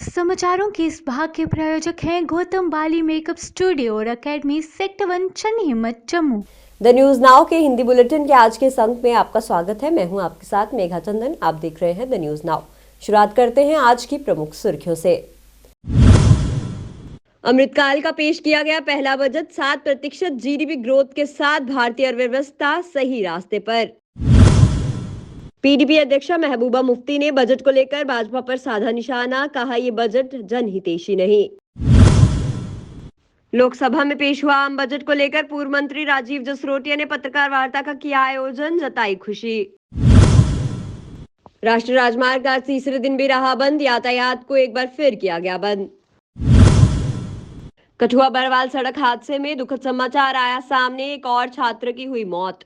समाचारों के इस भाग के प्रायोजक हैं गौतम बाली मेकअप स्टूडियो और एकेडमी सेक्टर 1 चन्नी हिम्मत जम्मू। द न्यूज नाउ के हिंदी बुलेटिन के आज के अंक में आपका स्वागत है। मैं हूं आपके साथ मेघा चंदन। आप देख रहे हैं द न्यूज नाउ। शुरुआत करते हैं आज की प्रमुख सुर्खियों से। अमृतकाल का पेश किया गया पहला बजट 7% जीडीपी ग्रोथ के साथ भारतीय अर्थव्यवस्था सही रास्ते पर। पीडीपी अध्यक्षा महबूबा मुफ्ती ने बजट को लेकर भाजपा पर साधा निशाना, कहा ये बजट जनहितैषी नहीं। लोकसभा में पेश हुआ आम बजट को लेकर पूर्व मंत्री राजीव जसरोटिया ने पत्रकार वार्ता का किया आयोजन, जताई खुशी। राष्ट्रीय राजमार्ग आज तीसरे दिन भी रहा बंद, यातायात को एक बार फिर किया गया बंद। कठुआ बरवाल सड़क हादसे में दुखद समाचार आया सामने, एक और छात्र की हुई मौत।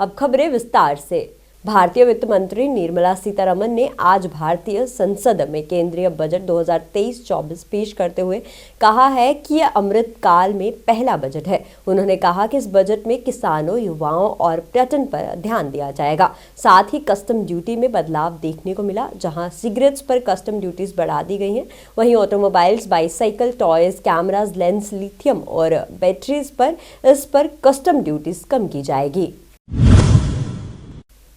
अब खबरें विस्तार से। भारतीय वित्त मंत्री निर्मला सीतारमण ने आज भारतीय संसद में केंद्रीय बजट 2023-24 पेश करते हुए कहा है कि यह अमृत काल में पहला बजट है। उन्होंने कहा कि इस बजट में किसानों, युवाओं और पर्यटन पर ध्यान दिया जाएगा। साथ ही कस्टम ड्यूटी में बदलाव देखने को मिला, जहां सिगरेट्स पर कस्टम ड्यूटीज बढ़ा दी गई हैं। वहीं automobiles, bicycle, toys, cameras, lens, lithium और बैटरीज पर कस्टम ड्यूटीज कम की जाएगी।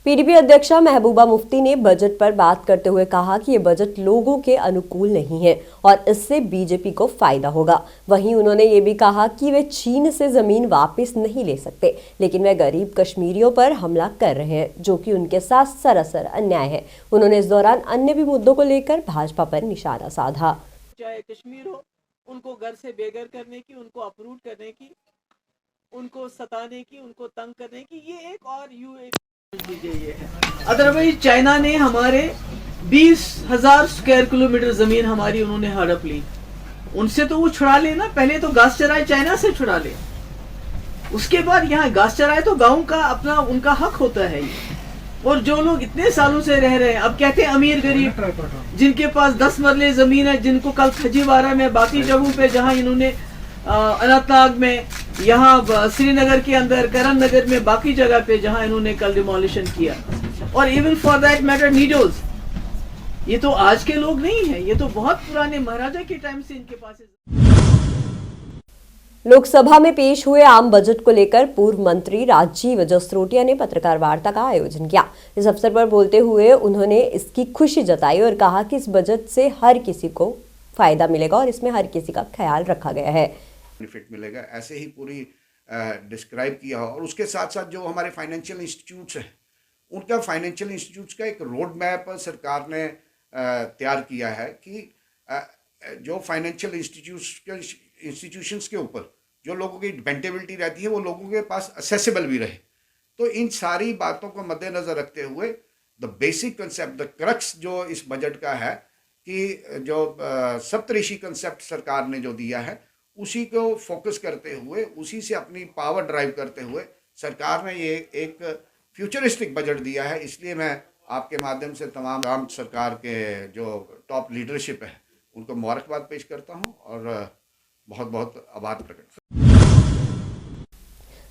पीडीपी अध्यक्षा महबूबा मुफ्ती ने बजट पर बात करते हुए कहा कि ये बजट लोगों के अनुकूल नहीं है और इससे बीजेपी को फायदा होगा। वहीं उन्होंने ये भी कहा कि वे चीन से जमीन वापस नहीं ले सकते, लेकिन वे गरीब कश्मीरियों पर हमला कर रहे हैं, जो कि उनके साथ सरासर अन्याय है। उन्होंने इस दौरान अन्य भी मुद्दों को लेकर भाजपा पर निशाना साधा। चाहे कश्मीर हो, उनको घर से बेघर करने की, उनको अपरूट करने की, उनको सताने की, उनको तंग करने की, ये एक और अदरवाइज चाइना ने हमारे 20,000 स्क्वायर किलोमीटर जमीन हमारी उन्होंने हड़प ली। उनसे तो वो छुड़ा ले ना, पहले तो घास चराए चाइना से छुड़ा ले, उसके बाद यहाँ घास चराए तो गांव का अपना उनका हक होता है ये। और जो लोग इतने सालों से रह रहे हैं, अब कहते हैं अमीर गरीब, जिनके पास 10 मरले जमीन है, जिनको कल खजीवारा में, बाकी जगहों पे जहाँ इन्होंने अनंतनाग में, यहाँ श्रीनगर के अंदर, करण नगर में, बाकी जगह पे जहाँ इन्होंने कल डिमोलिशन किया, और इवन फॉर दैट मैटर नीडोज, ये तो आज के लोग नहीं है, ये तो बहुत पुराने महाराजा के टाइम से इनके पास है। लोकसभा में पेश हुए आम बजट को लेकर पूर्व मंत्री राजीव जसरोटिया ने पत्रकार वार्ता का आयोजन किया। इस अवसर पर बोलते हुए उन्होंने इसकी खुशी जताई और कहा कि इस बजट से हर किसी को फायदा मिलेगा और इसमें हर किसी का ख्याल रखा गया है। बेनिफिट मिलेगा, ऐसे ही पूरी डिस्क्राइब किया हो। और उसके साथ साथ जो हमारे फाइनेंशियल इंस्टीट्यूट्स हैं, उनका फाइनेंशियल इंस्टीट्यूट्स का एक रोड मैप सरकार ने तैयार किया है कि जो फाइनेंशियल इंस्टीट्यूशंस के ऊपर जो लोगों की डिपेंडेबिलिटी रहती है, वो लोगों के पास एक्सेसिबल भी रहे। तो इन सारी बातों को मद्देनजर रखते हुए the basic concept, the crux जो इस बजट का है कि जो सप्तऋषि कंसेप्ट सरकार ने जो दिया है, उसी को फोकस करते हुए, उसी से अपनी पावर ड्राइव करते हुए सरकार ने ये एक फ्यूचरिस्टिक बजट दिया है। इसलिए मैं आपके माध्यम से तमाम सरकार के जो टॉप लीडरशिप है उनको मुबारकबाद पेश करता हूं और बहुत बहुत आभार प्रकट करता हूं।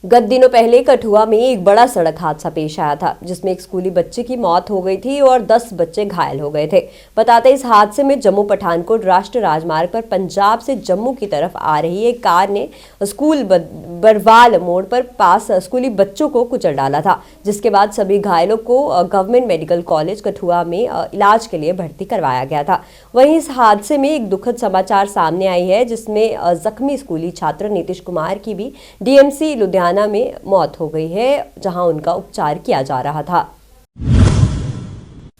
गत दिनों पहले कठुआ में एक बड़ा सड़क हादसा पेश आया था, जिसमें एक स्कूली बच्चे की मौत हो गई थी और 10 बच्चे घायल हो गए थे। बताते इस हादसे में जम्मू पठानकोट राष्ट्रीय राजमार्ग पर पंजाब से जम्मू की तरफ आ रही एक कार ने स्कूल बरवाल मोड़ पर पास स्कूली बच्चों को कुचल डाला था, जिसके बाद सभी घायलों को गवर्नमेंट मेडिकल कॉलेज कठुआ में इलाज के लिए भर्ती करवाया गया था। वहीं इस हादसे में एक दुखद समाचार सामने आई है, जिसमें जख्मी स्कूली छात्र नीतीश कुमार की भी डीएमसी लुधियाना में मौत हो गई है, जहां उनका उपचार किया जा रहा था।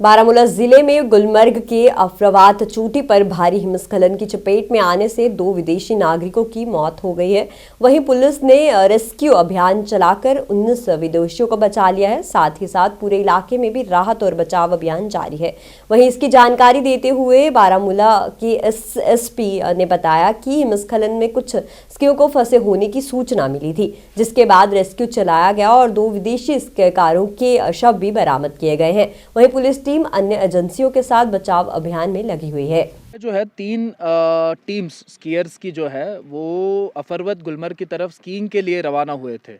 बारामूला जिले में गुलमर्ग के अफरावात चोटी पर भारी हिमस्खलन की चपेट में आने से 2 विदेशी नागरिकों की मौत हो गई है। वहीं पुलिस ने रेस्क्यू अभियान चलाकर 19 विदेशियों को बचा लिया है। साथ ही साथ पूरे इलाके में भी राहत और बचाव अभियान जारी है। वहीं इसकी जानकारी देते हुए बारामूला के एसएसपी ने बताया कि हिमस्खलन में कुछ स्कीयों को फंसे होने की सूचना मिली थी, जिसके बाद रेस्क्यू चलाया गया और 2 विदेशी स्कीकारों के शव भी बरामद किए गए हैं। वहीं पुलिस टीम अन्य एजेंसियों के साथ बचाव अभियान में लगी हुई है। जो है 3 टीम्स स्कीयर्स की जो है वो अफरवत गुलमर्ग की तरफ स्कीइंग के लिए रवाना हुए थे।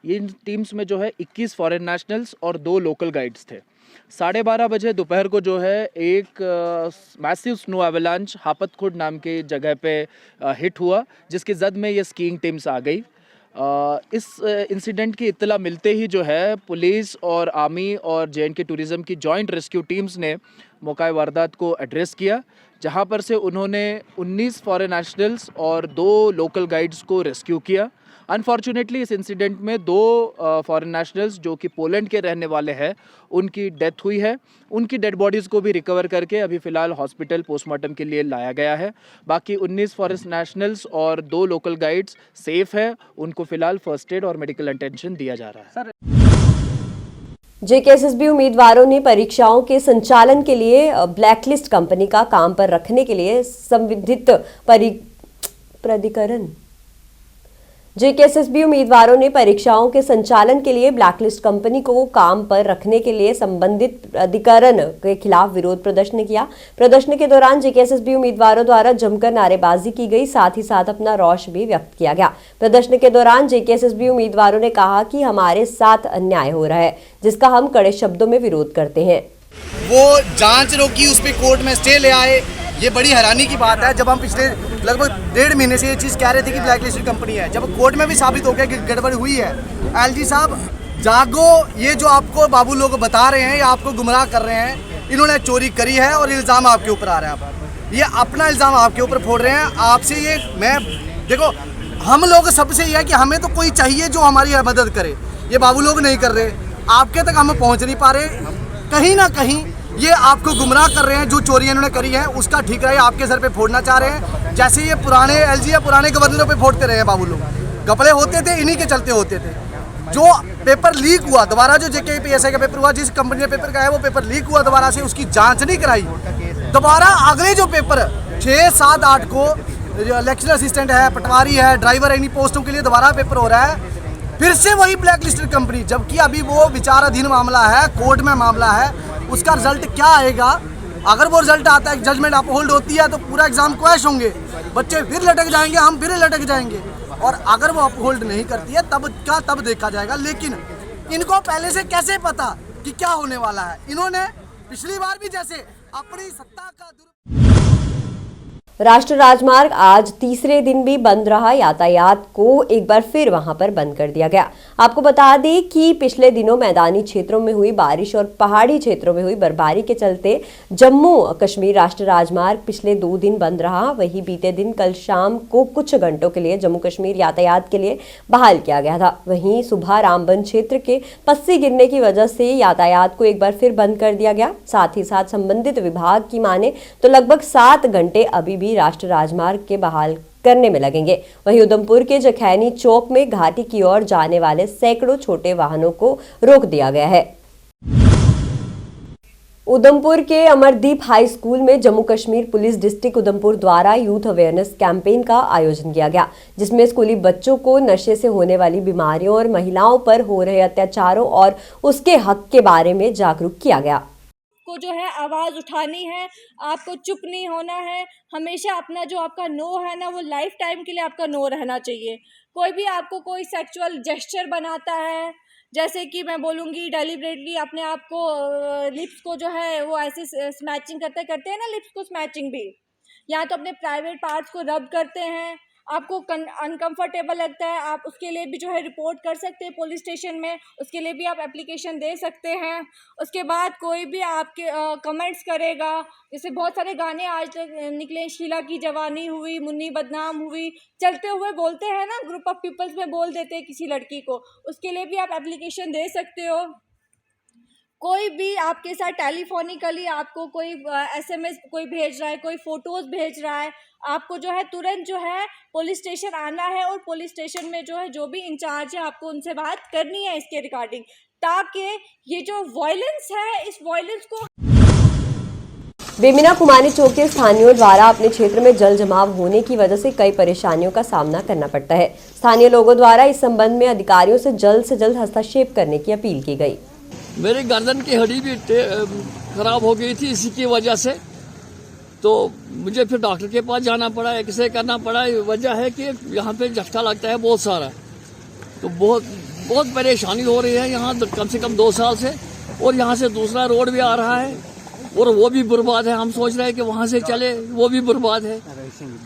इन टीम्स में जो है 21 फॉरेन नेशनल्स और 2 लोकल गाइड्स थे। 12:30 बजे दोपहर को जो है एक मैसिव स्नो एवलांच हापतखुर्द नाम की जगह पे हिट हुआ, जिसकी जद में ये स्कीइंग टीम्स आ गई। इस इंसिडेंट की इत्तला मिलते ही जो है पुलिस और आर्मी और जे.एंड.के टूरिज़्म की जॉइंट रेस्क्यू टीम्स ने मौका वारदात को एड्रेस किया, जहां पर से उन्होंने 19 फॉरेन नेशनल्स और 2 लोकल गाइड्स को रेस्क्यू किया। अनफॉर्चुनेटली इस इंसिडेंट में 2 फॉरेन नेशनल्स जो कि पोलैंड के रहने वाले हैं उनकी डेथ हुई है। उनकी डेड बॉडीज़ को भी रिकवर करके अभी फ़िलहाल हॉस्पिटल पोस्टमार्टम के लिए लाया गया है। बाकी 19 फॉरेन नेशनल्स और 2 लोकल गाइड्स सेफ है, उनको फ़िलहाल फर्स्ट एड और मेडिकल अटेंशन दिया जा रहा है। जेकेएसएसबी उम्मीदवारों ने परीक्षाओं के संचालन के लिए ब्लैकलिस्ट कंपनी का काम पर रखने के लिए संबंधित प्राधिकरण जेकेएसएसबी उम्मीदवारों ने परीक्षाओं के संचालन के लिए ब्लैकलिस्ट कंपनी को काम पर रखने के लिए संबंधित प्राधिकरण के खिलाफ विरोध प्रदर्शन किया। प्रदर्शन के दौरान जेकेएसएसबी उम्मीदवारों द्वारा जमकर नारेबाजी की गई, साथ ही साथ अपना रोष भी व्यक्त किया गया। प्रदर्शन के दौरान जेकेएसएसबी उम्मीदवारों ने कहा कि हमारे साथ अन्याय हो रहा है, जिसका हम कड़े शब्दों में विरोध करते हैं। वो जांच रोकी, उस पर कोर्ट में स्टे ले आए। ये बड़ी हैरानी की बात है। जब हम पिछले लगभग 1.5 महीने से ये चीज़ कह रहे थे कि ब्लैक लिस्टेड कंपनी है, जब कोर्ट में भी साबित हो गया कि गड़बड़ हुई है। एलजी साहब जागो, ये जो आपको बाबू लोग बता रहे हैं, ये आपको गुमराह कर रहे हैं। इन्होंने चोरी करी है और इल्ज़ाम आपके ऊपर आ रहे हैं। आप ये अपना इल्ज़ाम आपके ऊपर फोड़ रहे हैं। आपसे ये मैं देखो, हम लोग सबसे ये है कि हमें तो कोई चाहिए जो हमारी मदद करे। ये बाबू लोग नहीं कर रहे, आपके तक हम पहुँच नहीं पा रहे। कहीं ना कहीं ये आपको गुमराह कर रहे हैं। जो चोरी इन्होंने करी है उसका ठीक है, आपके सर पे फोड़ना चाह रहे हैं, जैसे ये पुराने एलजी या पुराने गवर्नरों पे फोड़ते रहे हैं बाबू लोग। घपले होते थे, इन्हीं के चलते होते थे। जो पेपर लीक हुआ दोबारा, जो जेकेपीएससी का पेपर हुआ, जिस कंपनी ने पेपर का है वो पेपर लीक हुआ दोबारा से, उसकी जांच नहीं कराई। दोबारा अगले जो पेपर 6, 7, 8 को इलेक्शन असिस्टेंट है, पटवारी है, ड्राइवर है, इन्हीं पोस्टों के लिए दोबारा पेपर हो रहा है। फिर से वही ब्लैक लिस्टेड कंपनी, जबकि अभी वो विचाराधीन मामला है, कोर्ट में मामला है। उसका रिजल्ट क्या आएगा? अगर वो रिजल्ट आता है, जजमेंट अपहोल्ड होती है, तो पूरा एग्जाम क्रैश होंगे, बच्चे फिर लटक जाएंगे, हम फिर लटक जाएंगे। और अगर वो अपहोल्ड नहीं करती है तब देखा जाएगा। लेकिन इनको पहले से कैसे पता कि क्या होने वाला है? इन्होंने पिछली बार भी जैसे अपनी सत्ता का राष्ट्रीय राजमार्ग आज तीसरे दिन भी बंद रहा। यातायात को एक बार फिर वहां पर बंद कर दिया गया। आपको बता दें कि पिछले दिनों मैदानी क्षेत्रों में हुई बारिश और पहाड़ी क्षेत्रों में हुई बर्फबारी के चलते जम्मू कश्मीर राष्ट्रीय राजमार्ग पिछले 2 दिन बंद रहा। वहीं बीते दिन कल शाम को कुछ घंटों के लिए जम्मू कश्मीर यातायात के लिए बहाल किया गया था। वहीं सुबह रामबन क्षेत्र के पस्सी गिरने की वजह से यातायात को एक बार फिर बंद कर दिया गया। साथ ही साथ संबंधित विभाग की माने तो लगभग 7 घंटे अभी भी राष्ट्रीय राजमार्ग के बहाल करने में लगेंगे। वहीं उधमपुर के जखैनी चौक में घाटी की ओर जाने वाले सैकड़ों छोटे वाहनों को रोक दिया गया है। उधमपुर के अमरदीप हाई स्कूल में जम्मू कश्मीर पुलिस डिस्ट्रिक्ट उधमपुर द्वारा यूथ अवेयरनेस कैंपेन का आयोजन किया गया, जिसमें स्कूली बच्चों को नशे से होने वाली बीमारियों और महिलाओं पर हो रहे अत्याचारों और उसके हक के बारे में जागरूक किया गया। को जो है आवाज़ उठानी है, आपको चुप नहीं होना है। हमेशा अपना जो आपका नो है ना, वो लाइफ टाइम के लिए आपका नो रहना चाहिए। कोई भी आपको कोई सेक्सुअल जेस्चर बनाता है, जैसे कि मैं बोलूँगी डेलिबरेटली अपने आप को लिप्स को जो है वो ऐसे स्मैचिंग करते हैं ना, लिप्स को स्मैचिंग भी, या तो अपने प्राइवेट पार्ट्स को रब करते हैं, आपको अनकंफर्टेबल लगता है, आप उसके लिए भी जो है रिपोर्ट कर सकते हैं पुलिस स्टेशन में, उसके लिए भी आप एप्लीकेशन दे सकते हैं। उसके बाद कोई भी आपके कमेंट्स करेगा, जैसे बहुत सारे गाने आज तक निकले, शीला की जवानी हुई, मुन्नी बदनाम हुई, चलते हुए बोलते हैं ना, ग्रुप ऑफ पीपल्स में बोल देते हैं किसी लड़की को, उसके लिए भी आप एप्लीकेशन दे सकते हो। कोई भी आपके साथ टेलीफोनिकली आपको कोई SMS कोई भेज रहा है, कोई फ़ोटोज़ भेज रहा है, आपको जो है तुरंत जो है पुलिस स्टेशन आना है और पुलिस स्टेशन में जो है जो भी इंचार्ज है आपको उनसे बात करनी है इसके रिगार्डिंग, ताकि ये जो वायलेंस है इस वायलेंस को। बेमिना कुमारी चौक के स्थानीयों द्वारा अपने क्षेत्र में जल जमाव होने की वजह से कई परेशानियों का सामना करना पड़ता है। स्थानीय लोगों द्वारा इस संबंध में अधिकारियों से जल्द हस्तक्षेप करने की अपील की गई। मेरी गर्दन की हड्डी भी खराब हो गई थी इसी की वजह से, तो मुझे फिर डॉक्टर के पास जाना पड़ा, एक्सरे करना पड़ा। वजह है कि यहाँ पे झटका लगता है बहुत सारा, तो बहुत बहुत परेशानी हो रही है यहाँ कम से कम 2 साल से। और यहाँ से दूसरा रोड भी आ रहा है और वो भी बर्बाद है। हम सोच रहे हैं कि वहाँ से चले, वो भी बर्बाद है,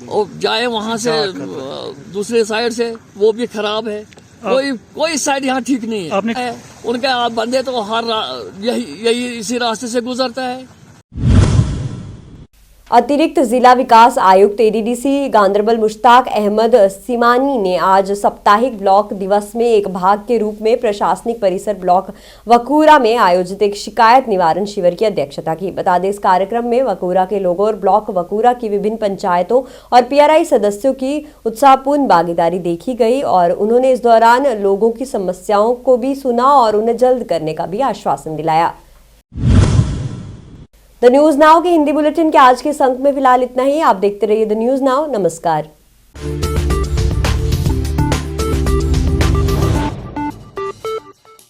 और जाए वहाँ से दूसरे साइड से, वो भी खराब है। कोई साइड यहाँ ठीक नहीं है। उनके बंदे तो हर यही इसी रास्ते से गुजरता है। अतिरिक्त जिला विकास आयुक्त एडीडीसी गांधरबल मुश्ताक अहमद सीमानी ने आज साप्ताहिक ब्लॉक दिवस में एक भाग के रूप में प्रशासनिक परिसर ब्लॉक वकूरा में आयोजित एक शिकायत निवारण शिविर की अध्यक्षता की। बता दें, इस कार्यक्रम में वकूरा के लोगों और ब्लॉक वकूरा की विभिन्न पंचायतों और पीआरआई सदस्यों की उत्साहपूर्ण भागीदारी देखी गई और उन्होंने इस दौरान लोगों की समस्याओं को भी सुना और उन्हें जल्द करने का भी आश्वासन दिलाया। द न्यूज नाउ के हिंदी बुलेटिन के आज के इस अंक में फिलहाल इतना ही। आप देखते रहिए द न्यूज नाउ। नमस्कार।